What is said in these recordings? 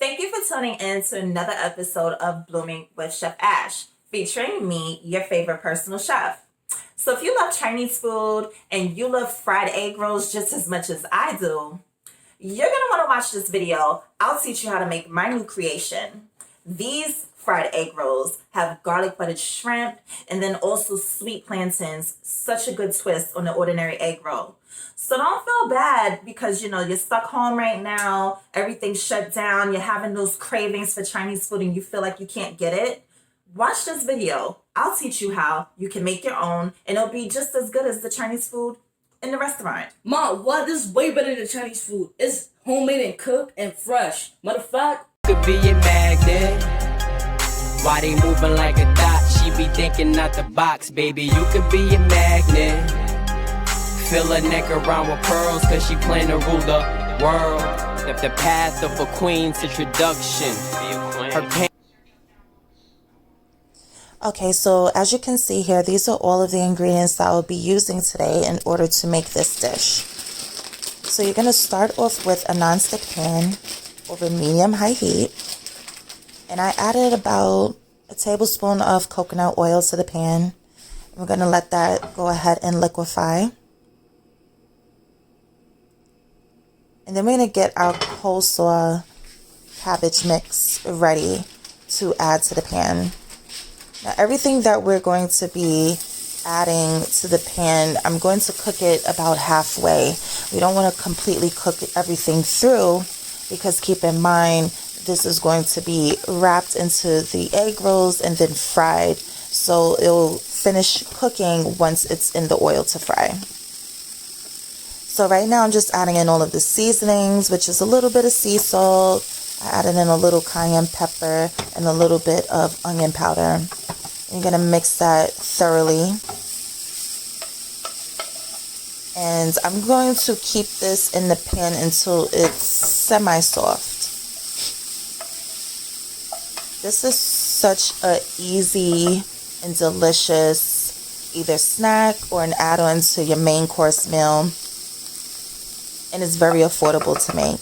Thank you for tuning in to another episode of Blooming with Chef Ash, featuring me, your favorite personal chef. So if you love Chinese food and you love fried egg rolls just as much as I do, you're going to want to watch this video. I'll teach you how to make my new creation. These fried egg rolls have garlic buttered shrimp and then also sweet plantains. Such a good twist on the ordinary egg roll. So don't feel bad because, you're stuck home right now, everything's shut down, you're having those cravings for Chinese food and you feel like you can't get it. Watch this video. I'll teach you how you can make your own and it'll be just as good as the Chinese food in the restaurant. Mom, what? This is way better than Chinese food. It's homemade and cooked and fresh. Matter of fact, could be a magnet. Why they moving like a dot? She be thinking out the box, baby. You could be a magnet. Fill her neck around with pearls, cause she plan to rule the world. The path of a queen's introduction. Her pain. Okay, so as you can see here, these are all of the ingredients that I'll be using today in order to make this dish. So you're going to start off with a nonstick pan over medium-high heat. And I added about a tablespoon of coconut oil to the pan. We're going to let that go ahead and liquefy. And then we're going to get our coleslaw cabbage mix ready to add to the pan. Now everything that we're going to be adding to the pan, I'm going to cook it about halfway. We don't want to completely cook everything through because keep in mind, this is going to be wrapped into the egg rolls and then fried. So it'll finish cooking once it's in the oil to fry. So right now I'm just adding in all of the seasonings, which is a little bit of sea salt. I added in a little cayenne pepper and a little bit of onion powder. You're going to mix that thoroughly. And I'm going to keep this in the pan until it's semi-soft. This is such a easy and delicious either snack or an add-on to your main course meal. And it's very affordable to make.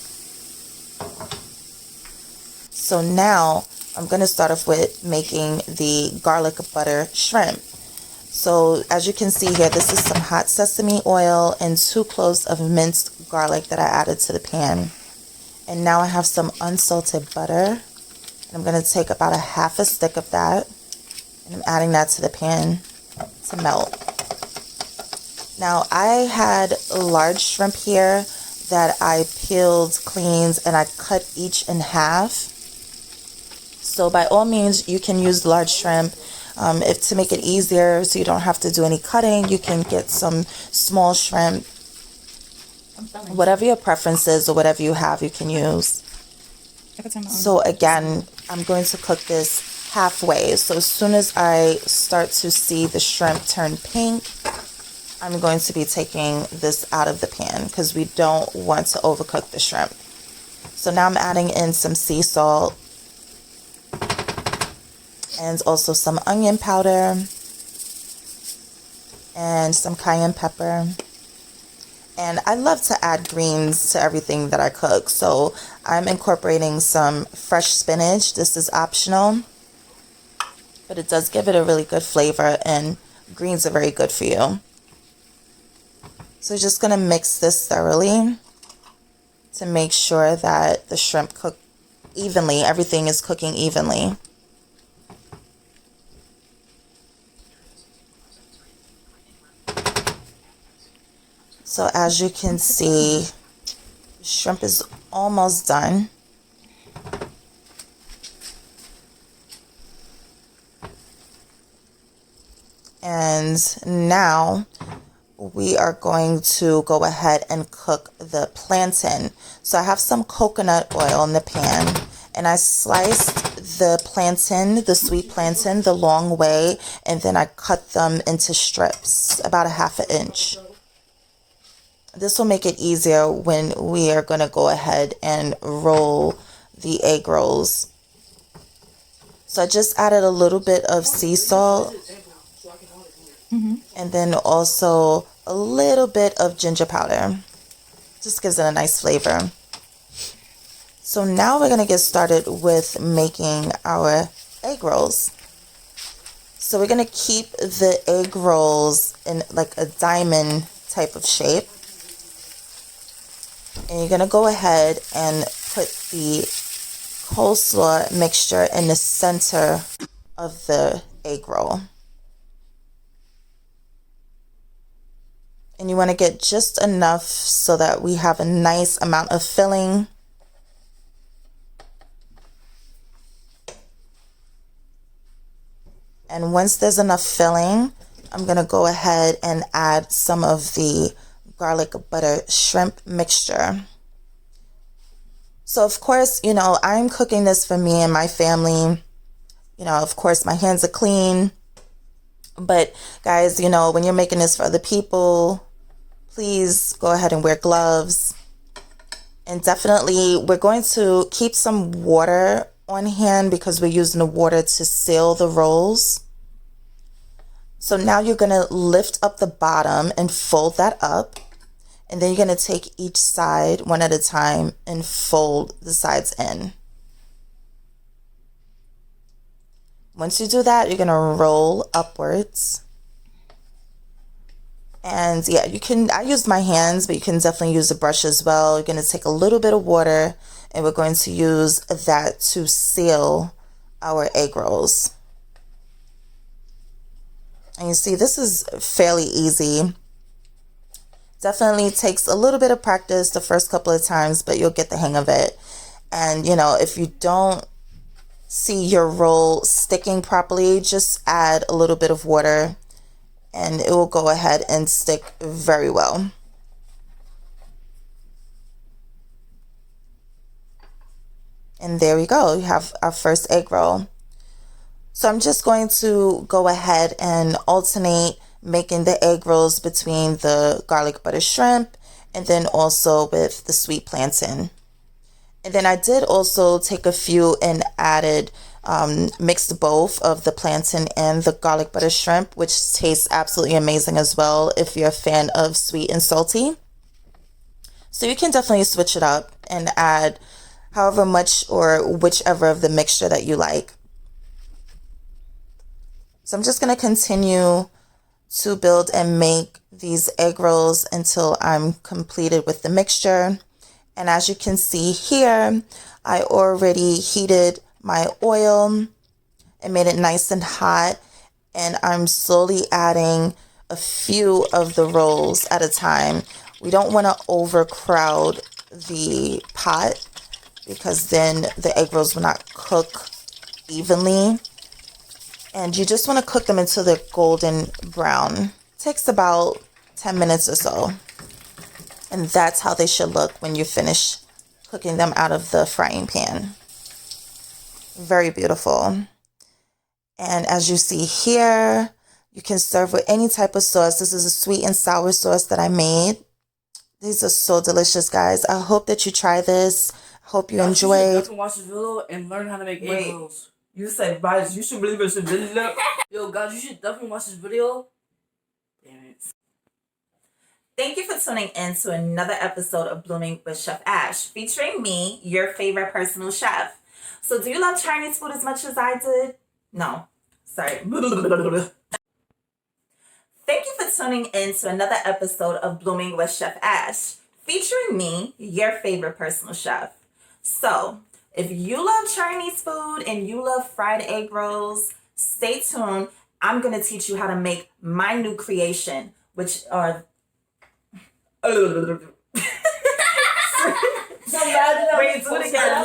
So now I'm going to start off with making the garlic butter shrimp. So as you can see here, this is some hot sesame oil and 2 cloves of minced garlic that I added to the pan. And now I have some unsalted butter. I'm going to take about a half a stick of that. And I'm adding that to the pan to melt. Now I had a large shrimp here that I peeled, cleaned, and I cut each in half. So by all means, you can use large shrimp. If to make it easier so you don't have to do any cutting, you can get some small shrimp. Whatever your preference is or whatever you have, you can use. So again, I'm going to cook this halfway. So as soon as I start to see the shrimp turn pink, I'm going to be taking this out of the pan because we don't want to overcook the shrimp. So now I'm adding in some sea salt and also some onion powder and some cayenne pepper. And I love to add greens to everything that I cook. So I'm incorporating some fresh spinach. This is optional, but it does give it a really good flavor and greens are very good for you. So just going to mix this thoroughly to make sure that the shrimp cook evenly. Everything is cooking evenly. So as you can see, shrimp is almost done. And now we are going to go ahead and cook the plantain. So I have some coconut oil in the pan and I sliced the plantain, the sweet plantain, the long way, and then I cut them into strips, about a ½ inch. This will make it easier when we are going to go ahead and roll the egg rolls. So I just added a little bit of sea salt. And then also a little bit of ginger powder. Just gives it a nice flavor. So now we're going to get started with making our egg rolls. So we're going to keep the egg rolls in like a diamond type of shape. And you're going to go ahead and put the coleslaw mixture in the center of the egg roll. And you want to get just enough so that we have a nice amount of filling. And once there's enough filling, I'm going to go ahead and add some of the garlic butter shrimp mixture. So of course, you know, I'm cooking this for me and my family. You know, of course, my hands are clean. But guys, you know, when you're making this for other people, please go ahead and wear gloves. And definitely, we're going to keep some water on hand because we're using the water to seal the rolls. So now you're going to lift up the bottom and fold that up. And then you're going to take each side one at a time and fold the sides in. Once you do that, you're going to roll upwards. And yeah, you can, I used my hands, but you can definitely use a brush as well. You're going to take a little bit of water and we're going to use that to seal our egg rolls. And you see, this is fairly easy. Definitely takes a little bit of practice the first couple of times, but you'll get the hang of it. And you know, if you don't see your roll sticking properly, just add a little bit of water and it will go ahead and stick very well. And there we go. You have our first egg roll. So I'm just going to go ahead and alternate making the egg rolls between the garlic butter shrimp and then also with the sweet plantain. And then I did also take a few and added mixed both of the plantain and the garlic butter shrimp, which tastes absolutely amazing as well if you're a fan of sweet and salty. So you can definitely switch it up and add however much or whichever of the mixture that you like. So I'm just going to continue to build and make these egg rolls until I'm completed with the mixture. And as you can see here, I already heated my oil and made it nice and hot. And I'm slowly adding a few of the rolls at a time. We don't want to overcrowd the pot because then the egg rolls will not cook evenly. And you just want to cook them until they're golden brown. It takes about 10 minutes or so. And that's how they should look when you finish cooking them out of the frying pan. Very beautiful. And as you see here, you can serve with any type of sauce. This is a sweet and sour sauce that I made. These are so delicious, guys. I hope that you try this. I hope you enjoyed. You should watch this video and learn how to make egg rolls. You said, guys, you should believe it's a video. Yo, guys, you should definitely watch this video. Damn it. Thank you for tuning in to another episode of Blooming with Chef Ash, featuring me, your favorite personal chef. So do you love Chinese food as much as I did? No. Sorry. Thank you for tuning in to another episode of Blooming with Chef Ash, featuring me, your favorite personal chef. So, if you love Chinese food and you love fried egg rolls, stay tuned. I'm going to teach you how to make my new creation, which are... Wait, do it again.